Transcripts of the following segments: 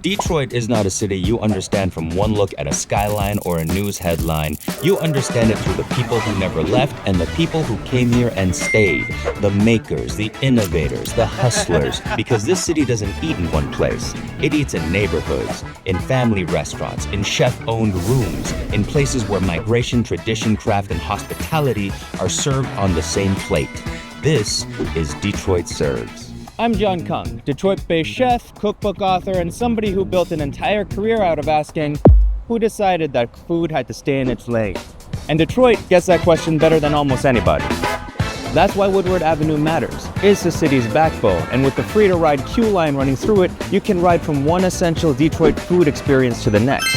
Detroit is not a city you understand from one look at a skyline or a news headline. You understand it through the people who never left and the people who came here and stayed. The makers, the innovators, the hustlers. Because this city doesn't eat in one place. It eats in neighborhoods, in family restaurants, in chef-owned rooms, in places where migration, tradition, craft, and hospitality are served on the same plate. This is Detroit Serves. I'm Jon Kung, Detroit-based chef, cookbook author, and somebody who built an entire career out of asking, who decided that food had to stay in its lane? And Detroit gets that question better than almost anybody. That's why Woodward Avenue matters. It's the city's backbone, and with the free-to-ride QLine running through it, you can ride from one essential Detroit food experience to the next.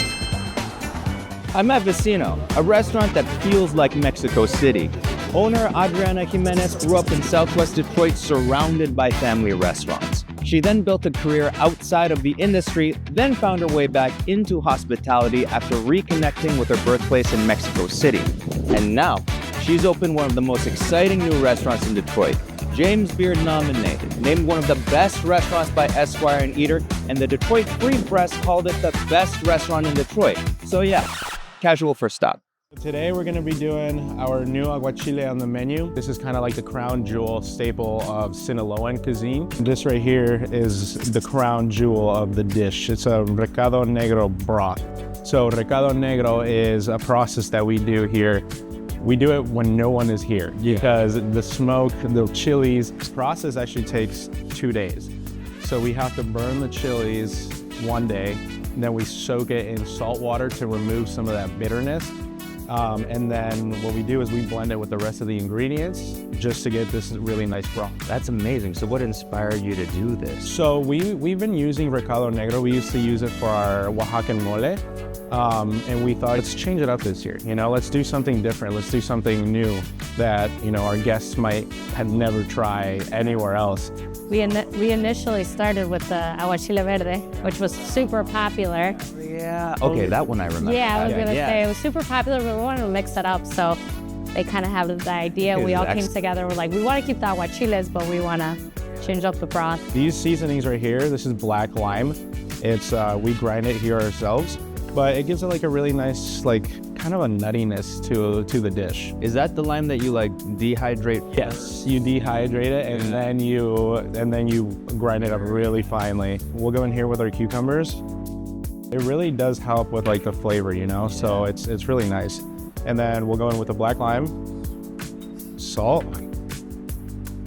I'm at Vecino, a restaurant that feels like Mexico City. Owner Adriana Jimenez grew up in Southwest Detroit surrounded by family restaurants. She then built a career outside of the industry, then found her way back into hospitality after reconnecting with her birthplace in Mexico City. And now, she's opened one of the most exciting new restaurants in Detroit. James Beard nominated, named one of the best restaurants by Esquire and Eater, and the Detroit Free Press called it the best restaurant in Detroit. So yeah, casual first stop. Today we're going to be doing our new aguachile on the menu. This is kind of like the crown jewel staple of Sinaloan cuisine. This right here is the crown jewel of the dish. It's a recado negro broth. So recado negro is a process that we do here. We do it when no one is here because the smoke, the chilies, this process actually takes 2 days. So we have to burn the chilies one day, and then we soak it in salt water to remove some of that bitterness. And then what we do is we blend it with the rest of the ingredients just to get this really nice broth. That's amazing. So what inspired you to do this? So we've been using recado negro. We used to use it for our Oaxacan mole. And we thought, let's change it up this year. You know, let's do something different. Let's do something new that, you know, our guests might have never tried anywhere else. We initially started with the aguachile verde, which was super popular. Yeah. Okay, that one I remember. Yeah, I was gonna say it was super popular, but we wanted to mix it up. So they kind of have the idea. We all came together. We're like, we want to keep the aguachiles, but we want to change up the broth. These seasonings right here, this is black lime. It's we grind it here ourselves, but it gives it like a really nice, like kind of a nuttiness to the dish. Is that the lime that you like dehydrate? Yes, you dehydrate it and then you grind it up really finely. We'll go in here with our cucumbers. It really does help with like the flavor, you know, so it's really nice. And then we'll go in with the black lime, salt,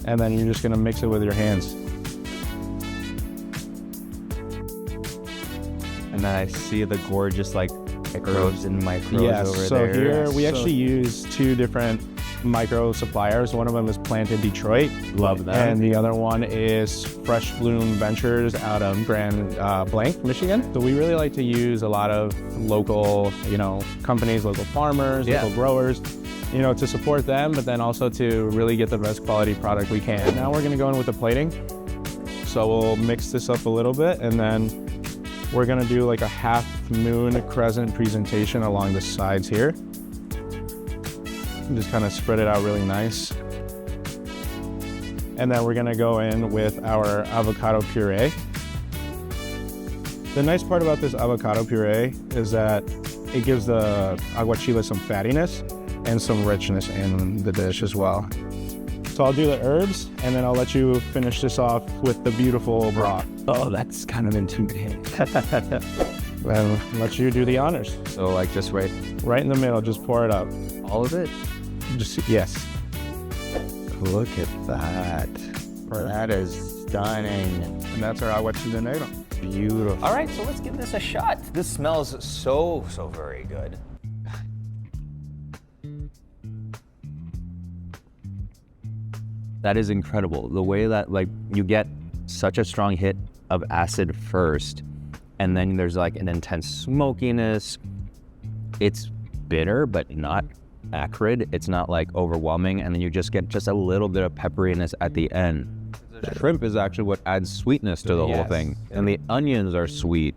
and then you're just gonna mix it with your hands. And then I see the gorgeous like herbs and micros over there. So here we actually use 2 different micro suppliers. One of them is Planted Detroit. Love that. And the other one is Fresh Bloom Ventures out of Grand Blanc, Michigan. So we really like to use a lot of local, you know, companies, local farmers, local growers, you know, to support them, but then also to really get the best quality product we can. Now we're gonna go in with the plating. So we'll mix this up a little bit, and then we're gonna do like a half moon crescent presentation along the sides here. Just kind of spread it out really nice. And then we're gonna go in with our avocado puree. The nice part about this avocado puree is that it gives the aguachile some fattiness and some richness in the dish as well. So I'll do the herbs, and then I'll let you finish this off with the beautiful broth. Oh, that's kind of intimidating. Then let you do the honors. So like just right in the middle, just pour it up. All of it? Just, yes. Look at that. That is stunning. And that's our aguachile negro. Beautiful. All right, so let's give this a shot. This smells so very good. That is incredible. The way that like you get such a strong hit of acid first, and then there's like an intense smokiness. It's bitter, but not acrid. It's not like overwhelming, and then you just get just a little bit of pepperiness at the end. The shrimp is actually what adds sweetness to the whole thing, and the onions are sweet.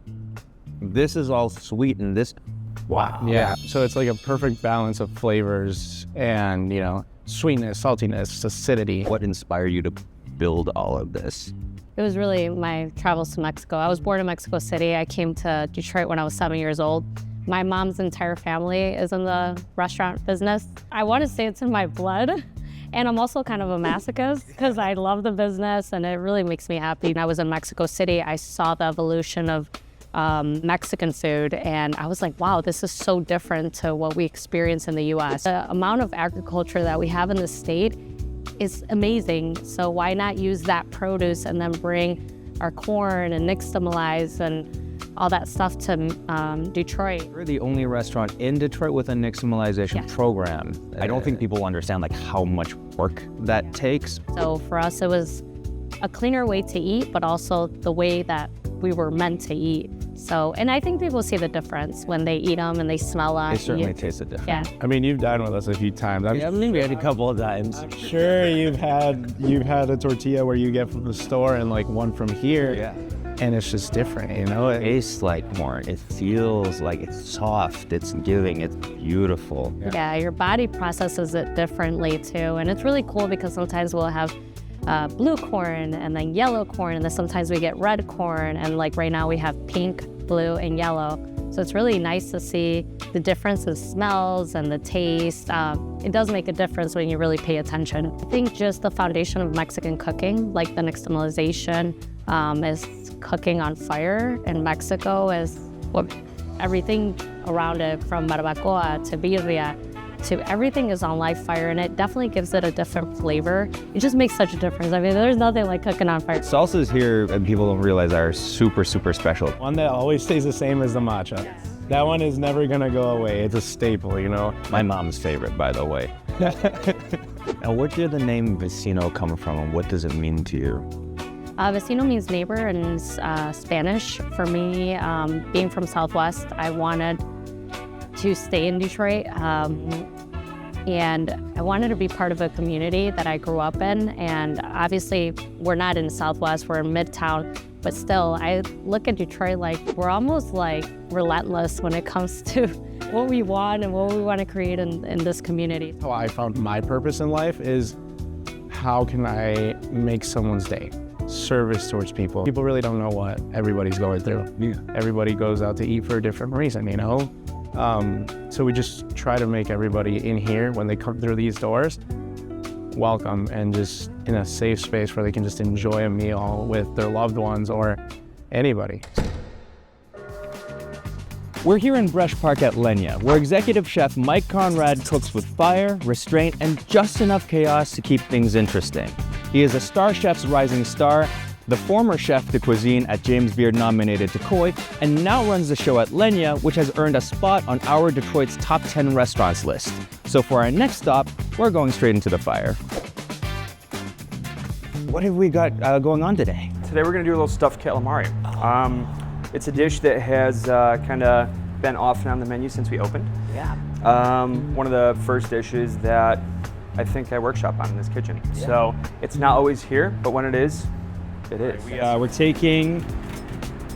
This is all sweet, and this, wow. Yeah, so it's like a perfect balance of flavors and, you know, sweetness, saltiness, acidity. What inspired you to build all of this? It It was really my travels to Mexico. I was born in Mexico City. I came to Detroit when I was 7 years old. My mom's entire family is in the restaurant business. I want to say it's in my blood. And I'm also kind of a masochist because I love the business and it really makes me happy. When I was in Mexico City, I saw the evolution of Mexican food and I was like, wow, this is so different to what we experience in the US. The amount of agriculture that we have in the state is amazing. So why not use that produce and then bring our corn and nixtamalize and all that stuff to Detroit. We're the only restaurant in Detroit with a nixtamalization program. I don't think people understand like how much work that takes. So for us, it was a cleaner way to eat, but also the way that we were meant to eat. So, and I think people see the difference when they eat them and they smell them. They certainly taste it different. Yeah. I mean, you've dined with us a few times. I believe we had a couple of times. I'm sure you've had a tortilla where you get from the store and like one from here. Yeah. And it's just different, you know? It tastes like corn. It feels like it's soft, it's giving, it's beautiful. Yeah, your body processes it differently too. And it's really cool because sometimes we'll have blue corn and then yellow corn, and then sometimes we get red corn, and like right now we have pink, blue, and yellow. So it's really nice to see the difference in smells and the taste. It does make a difference when you really pay attention. I think just the foundation of Mexican cooking, like the nixtamalization, is cooking on fire in Mexico, is what everything around it, from barbacoa to birria to everything, is on live fire, and it definitely gives it a different flavor. It just makes such a difference. I mean, there's nothing like cooking on fire. Salsas here, and people don't realize, are super, super special. One that always stays the same is the matcha. Yes. That one is never gonna go away. It's a staple, you know? My mom's favorite, by the way. Now, where did the name Vecino come from, and what does it mean to you? Vecino means neighbor in Spanish. For me, being from Southwest, I wanted to stay in Detroit, and I wanted to be part of a community that I grew up in. And obviously, we're not in Southwest, we're in Midtown, but still, I look at Detroit like we're almost like relentless when it comes to what we want and what we want to create in this community. How I found my purpose in life is, how can I make someone's day? Service towards people. People really don't know what everybody's going through. Yeah. Everybody goes out to eat for a different reason, you know? So we just try to make everybody in here, when they come through these doors, welcome and just in a safe space where they can just enjoy a meal with their loved ones or anybody. We're here in Brush Park at Leña, where Executive Chef Mike Conrad cooks with fire, restraint, and just enough chaos to keep things interesting. He is a StarChefs Rising Star, the former chef de cuisine at James Beard-nominated Decoy, and now runs the show at Leña, which has earned a spot on our Detroit's top 10 restaurants list. So for our next stop, we're going straight into the fire. What have we got going on today? Today we're going to do a little stuffed calamari. It's a dish that has kind of been off and on the menu since we opened. Yeah. One of the first dishes that I think I workshop on in this kitchen. Yeah. So it's not always here, but when it is, it is. We're taking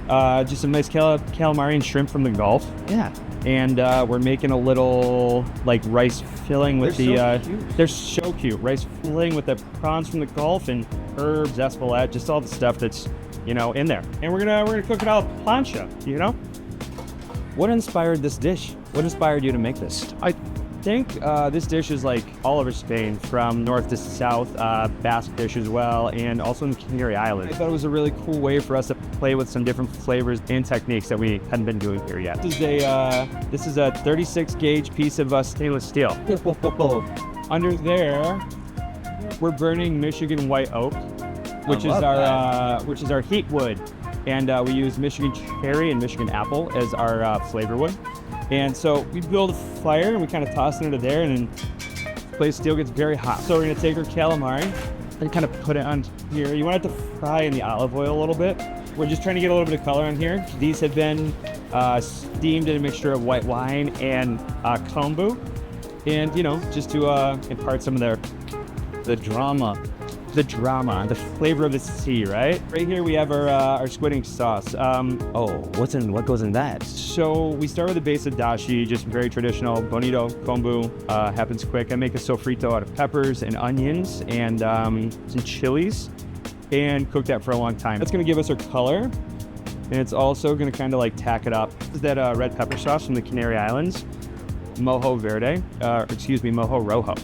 just some nice calamari and shrimp from the Gulf. Yeah. And we're making a little like rice filling with they're so cute. Rice filling with the prawns from the Gulf and herbs, espelette, just all the stuff that's, you know, in there. And we're gonna cook it out plancha, you know? What inspired this dish? What inspired you to make this? I think this dish is like all over Spain, from north to south, Basque dish as well, and also in the Canary Islands. I thought it was a really cool way for us to play with some different flavors and techniques that we hadn't been doing here yet. This is a 36 gauge piece of stainless steel. Under there, we're burning Michigan white oak, which is our heat wood, and we use Michigan cherry and Michigan apple as our flavor wood. And so we build a fire and we kind of toss it into there, and then the place steel gets very hot. So we're gonna take our calamari and kind of put it on here. You want it to fry in the olive oil a little bit. We're just trying to get a little bit of color on here. These have been steamed in a mixture of white wine and kombu, and you know, just to impart some of the drama, the flavor of the sea, right? Right here we have our squid sauce. What goes in that? So we start with a base of dashi, just very traditional, bonito, kombu, happens quick. I make a sofrito out of peppers and onions and some chilies. and cook that for a long time. That's gonna give us our color, and it's also gonna kind of like tack it up. This is that red pepper sauce from the Canary Islands, Mojo Verde, Mojo Rojo.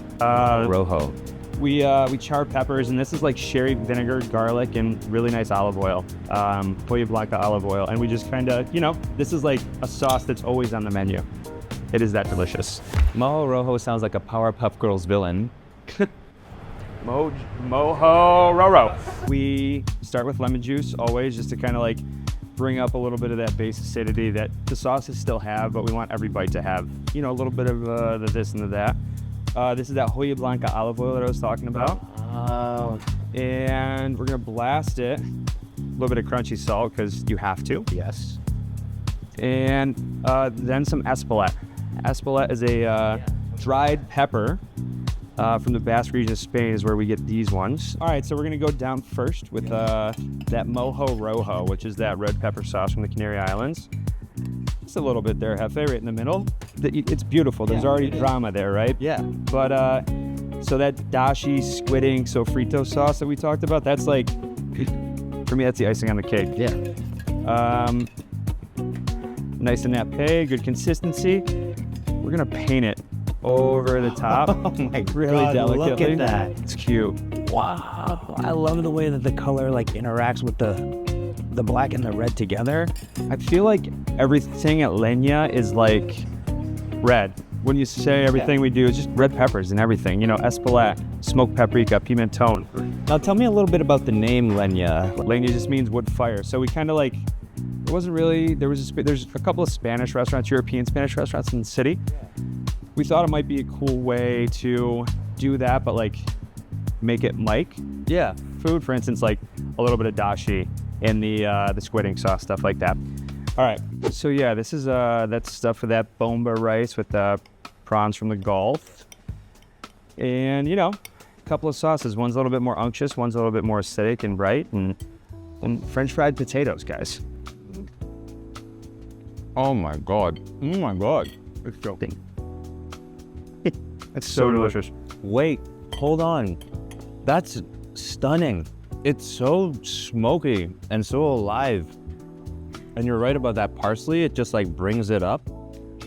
Rojo. We char peppers, and this is like sherry vinegar, garlic, and really nice olive oil, Pollo Blanco olive oil. And we just kind of, this is like a sauce that's always on the menu. It is that delicious. Mojo Rojo sounds like a Powerpuff Girls villain. Mojo Roro. We start with lemon juice always, just to kind of like bring up a little bit of that base acidity that the sauces still have, but we want every bite to have, a little bit of the this and the that. This is that Pollo Blanco olive oil that I was talking about. And we're gonna blast it. A little bit of crunchy salt, because you have to. Yes. And then some espelette. Espelette is a dried pepper from the Basque region of Spain, is where we get these ones. All right, so we're gonna go down first with that Mojo Rojo, which is that red pepper sauce from the Canary Islands. Just a little bit there, Hefe, right in the middle. It's beautiful. There's already drama there, right? Yeah. But so that dashi squidding sofrito sauce that we talked about, that's like, for me, that's the icing on the cake. Yeah. Nice and nappe, good consistency. We're gonna paint it over the top. Oh my really God, delicately. look at that. It's cute. Wow. I love the way that the color like interacts with the black and the red together. I feel like everything at Leña is like red. When you say everything we do, it's just red peppers and everything. Espelette, smoked paprika, pimenton. Now tell me a little bit about the name Leña. Leña just means wood fire. So we kind of like, it wasn't really, there's a couple of Spanish restaurants, European Spanish restaurants in the city. We thought it might be a cool way to do that, but like make it Mike. Yeah. Food, for instance, like a little bit of dashi in the squidding sauce, stuff like that. All right, so yeah, this is that stuff for that bomba rice with the prawns from the Gulf. And a couple of sauces. One's a little bit more unctuous, one's a little bit more acidic and bright, and French fried potatoes, guys. Oh my God. It's joking. It's so delicious. Wait, hold on. That's stunning. It's so smoky and so alive. And you're right about that parsley. It just like brings it up.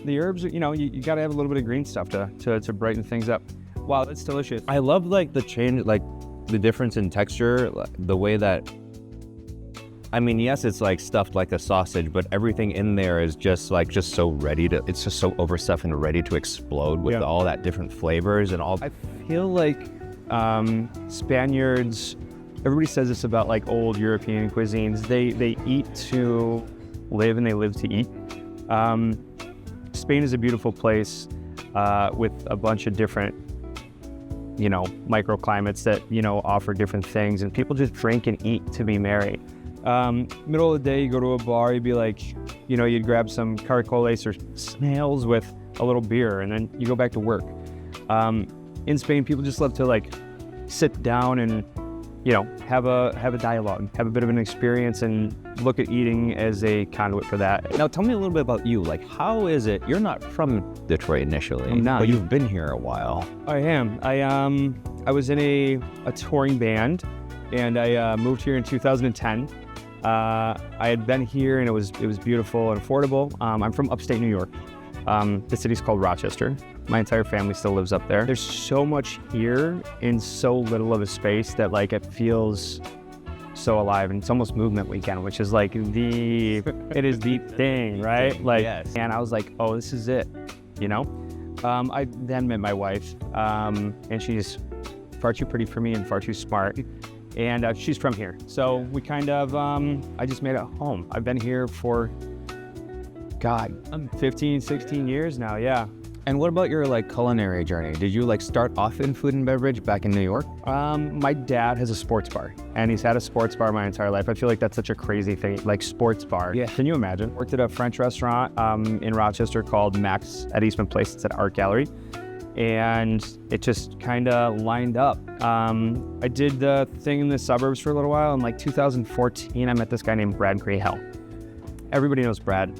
The herbs, you got to have a little bit of green stuff to brighten things up. Wow, that's delicious. I love like the change, like the difference in texture, the way that, I mean, yes, it's like stuffed like a sausage, but everything in there is just so ready to, it's just so overstuffed and ready to explode with all that different flavors and all. I feel like Spaniards, everybody says this about like old European cuisines, they eat to live and they live to eat. Spain is a beautiful place with a bunch of different, microclimates that, offer different things, and people just drink and eat to be merry. Middle of the day, you go to a bar, you'd be like, you'd grab some caracoles or snails with a little beer, and then you go back to work. In Spain, people just love to like sit down and, have a dialogue, have a bit of an experience, and look at eating as a conduit for that. Now tell me a little bit about you. Like, how is it, you're not from Detroit initially, I'm not. But you've been here a while. I am. I was in a touring band, and I moved here in 2010. I had been here, and it was beautiful and affordable. I'm from upstate New York. The city's called Rochester. My entire family still lives up there. There's so much here in so little of a space that like it feels so alive, and it's almost movement weekend, which is like it is the thing, right? Like, yes. And I was like, oh, this is it, I then met my wife, and she's far too pretty for me and far too smart. And she's from here. So we kind of, I just made it home. I've been here for, 15, 16 years now, yeah. And what about your like culinary journey? Did you like start off in food and beverage back in New York? My dad has a sports bar, and he's had a sports bar my entire life. I feel like that's such a crazy thing, like sports bar. Yeah. Can you imagine? Worked at a French restaurant in Rochester called Max at Eastman Place. It's at Art Gallery. And it just kind of lined up. I did the thing in the suburbs for a little while. In like 2014, I met this guy named Brad Grayhell. Everybody knows Brad.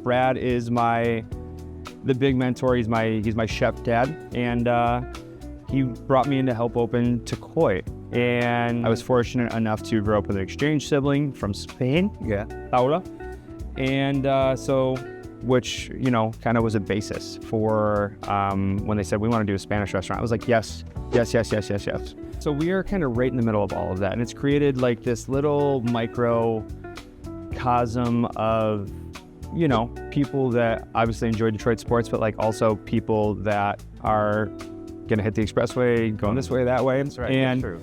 Brad is the big mentor. He's my chef dad, and he brought me in to help open Takoi, And I was fortunate enough to grow up with an exchange sibling from Spain, Paula. And which, you know, kind of was a basis for when they said, we want to do a Spanish restaurant. I was like, yes. So we are kind of right in the middle of all of that. And it's created like this little microcosm of, you know, people that obviously enjoy Detroit sports, but like also people that are gonna hit the expressway, going this way, that way. That's right. And, True.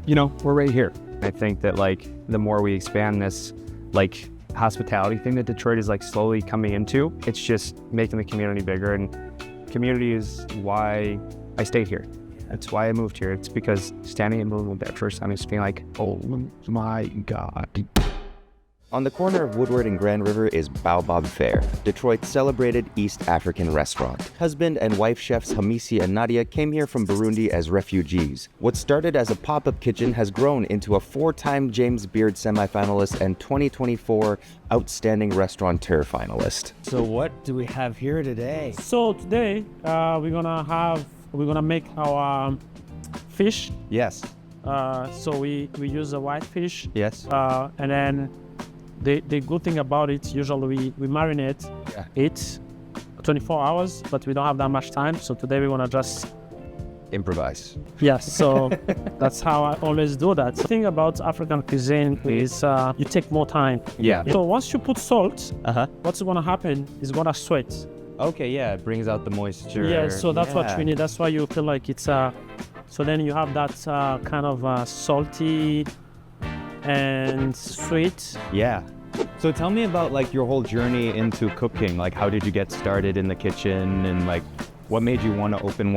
you know, we're right here. I think that like the more we expand this like hospitality thing that Detroit is like slowly coming into, it's just making the community bigger. And community is why I stayed here. That's why I moved here. It's because standing and moving with that first time, it's being like, oh my God. On the corner of Woodward and Grand River is Baobab Fare, Detroit's celebrated East African restaurant. Husband and wife chefs Hamissi and Nadia came here from Burundi as refugees. What started as a pop-up kitchen has grown into a 4-time James Beard semifinalist and 2024 Outstanding Restaurateur finalist. So what do we have here today? So today we're gonna make our fish. Yes. So we use a white fish. Yes. And then the good thing about it, usually we marinate it 24 hours, but we don't have that much time. So today we want to just Improvise. Yes, so that's how I always do that. The thing about African cuisine is you take more time. Yeah. So once you put salt, what's going to happen is going to sweat. Okay, yeah, it brings out the moisture. Yeah, so that's what we need. That's why you feel like it's so then you have that kind of salty and sweet. Yeah. So tell me about like your whole journey into cooking. Like, how did you get started in the kitchen, and like what made you want to open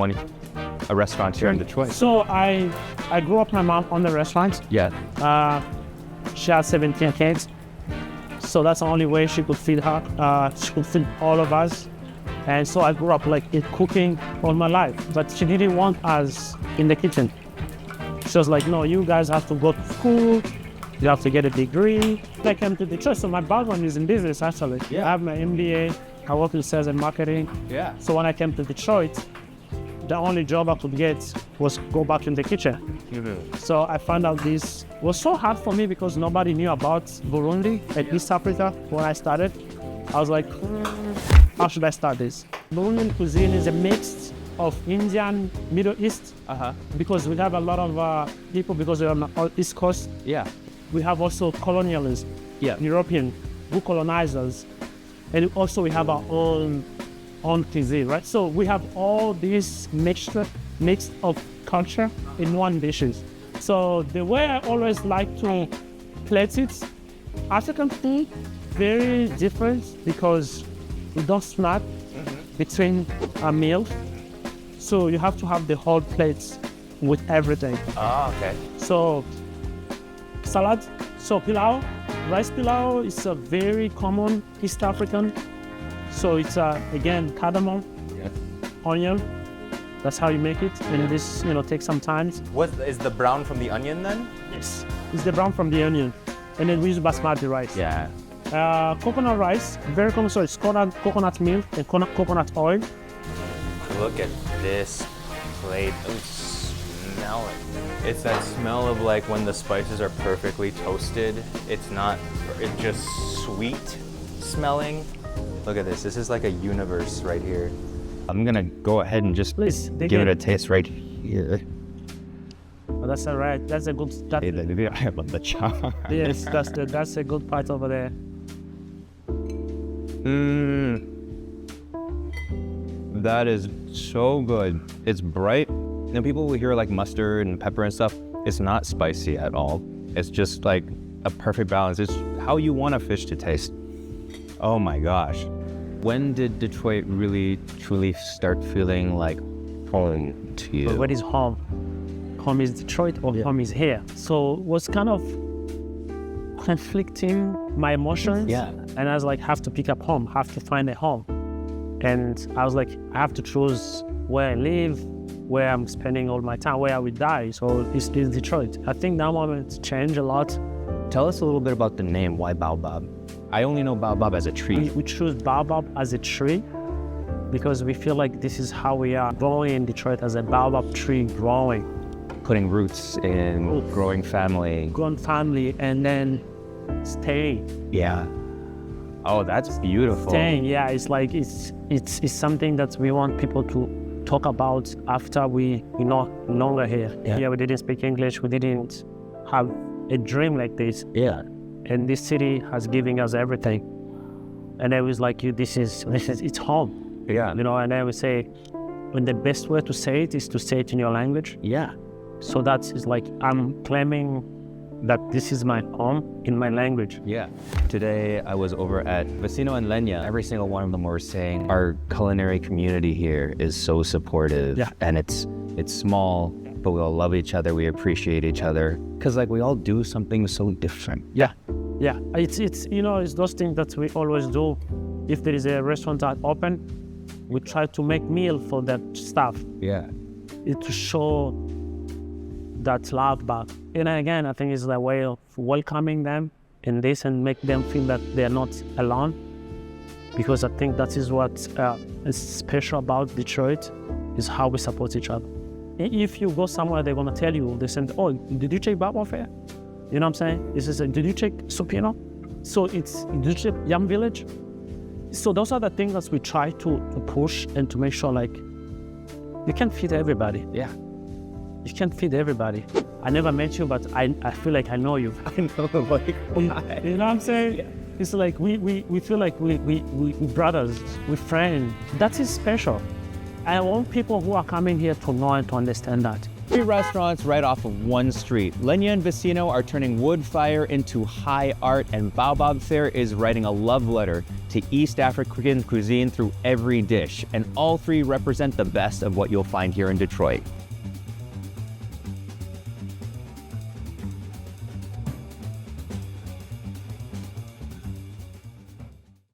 a restaurant here in Detroit? So I grew up, my mom owned the restaurant. Yeah. She had 17 kids, so that's the only way she could feed her. She could feed all of us. And so I grew up like cooking all my life, but she didn't want us in the kitchen. She was like, no, you guys have to go to school. You have to get a degree. I came to Detroit, so my background is in business actually. Yeah. I have my MBA. I work in sales and marketing. Yeah. So when I came to Detroit, the only job I could get was go back in the kitchen. So I found out this was so hard for me because nobody knew about Burundi and East Africa when I started. I was like, how should I start this? Burundian cuisine is a mix of Indian, Middle East, because we have a lot of people, because we're on the East Coast. Yeah. We have also colonialism, European, who colonized us. And also we have our own cuisine, right? So we have all these mix of culture in one dishes. So the way I always like to plate it, African food, very different because we don't snap between a meal. So you have to have the whole plate with everything. Ah, okay. So salad, so pilau, rice pilau is a very common East African. So it's again cardamom, onion. That's how you make it, and this takes some time. What is the brown from the onion then? Yes, it's the brown from the onion, and then we use basmati rice. Yeah. Coconut rice, very common. So it's coconut milk and coconut oil. Look at this plate. Oh, smell it. It's that smell of like when the spices are perfectly toasted. It's just sweet smelling. Look at this. This is like a universe right here. I'm gonna go ahead and just Please, give it a taste right here. Oh, that's all right. That's a good. I love the char. Yes, that's a good part over there. That is so good. It's bright. People will hear like mustard and pepper and stuff. It's not spicy at all. It's just like a perfect balance. It's how you want a fish to taste. Oh my gosh. When did Detroit really, truly start feeling like home to you? But what is home? Home is Detroit or home is here. So it was kind of conflicting my emotions. Yeah. And I was like, have to pick up home, have to find a home. And I was like, I have to choose where I live, where I'm spending all my time, where I would die. So it's Detroit. I think that moment changed a lot. Tell us a little bit about the name. Why Baobab? I only know Baobab as a tree. We choose Baobab as a tree because we feel like this is how we are growing in Detroit, as a Baobab tree growing. putting roots in, growing family. grown family, and then stay. Yeah. Oh, that's beautiful. Staying, yeah, it's like it's something that we want people to talk about after we're no longer here. Yeah. We didn't speak English, we didn't have a dream like this. Yeah. And this city has given us everything. And I was like, this is it's home. Yeah. You know, and I would say, when the best way to say it is to say it in your language. Yeah. So that is like, I'm claiming that this is my home in my language. Yeah. Today I was over at Vecino and Leña. Every single one of them were saying our culinary community here is so supportive. Yeah. And it's small, but we all love each other. We appreciate each other. Cause like we all do something so different. Yeah. Yeah. It's you know, it's those things that we always do. If there is a restaurant that open, we try to make meal for that staff. Yeah. To show that love back. And again, I think it's a way of welcoming them in this and make them feel that they're not alone. Because I think that is what is special about Detroit, is how we support each other. If you go somewhere, they're gonna tell you, they say, oh, did you check Baobab Fare? You know what I'm saying? This is did you check Supino? So did you check Yam Village? So those are the things that we try to push and to make sure, like, you can't feed everybody. Yeah. You can't feed everybody. I never met you, but I feel like I know you. I know, like, why? You know what I'm saying? Yeah. It's like we feel like we brothers, we friends. That is special. I want people who are coming here to know and to understand that. 3 restaurants right off of one street. Leña and Vecino are turning wood fire into high art, and Baobab Fare is writing a love letter to East African cuisine through every dish. And all 3 represent the best of what you'll find here in Detroit.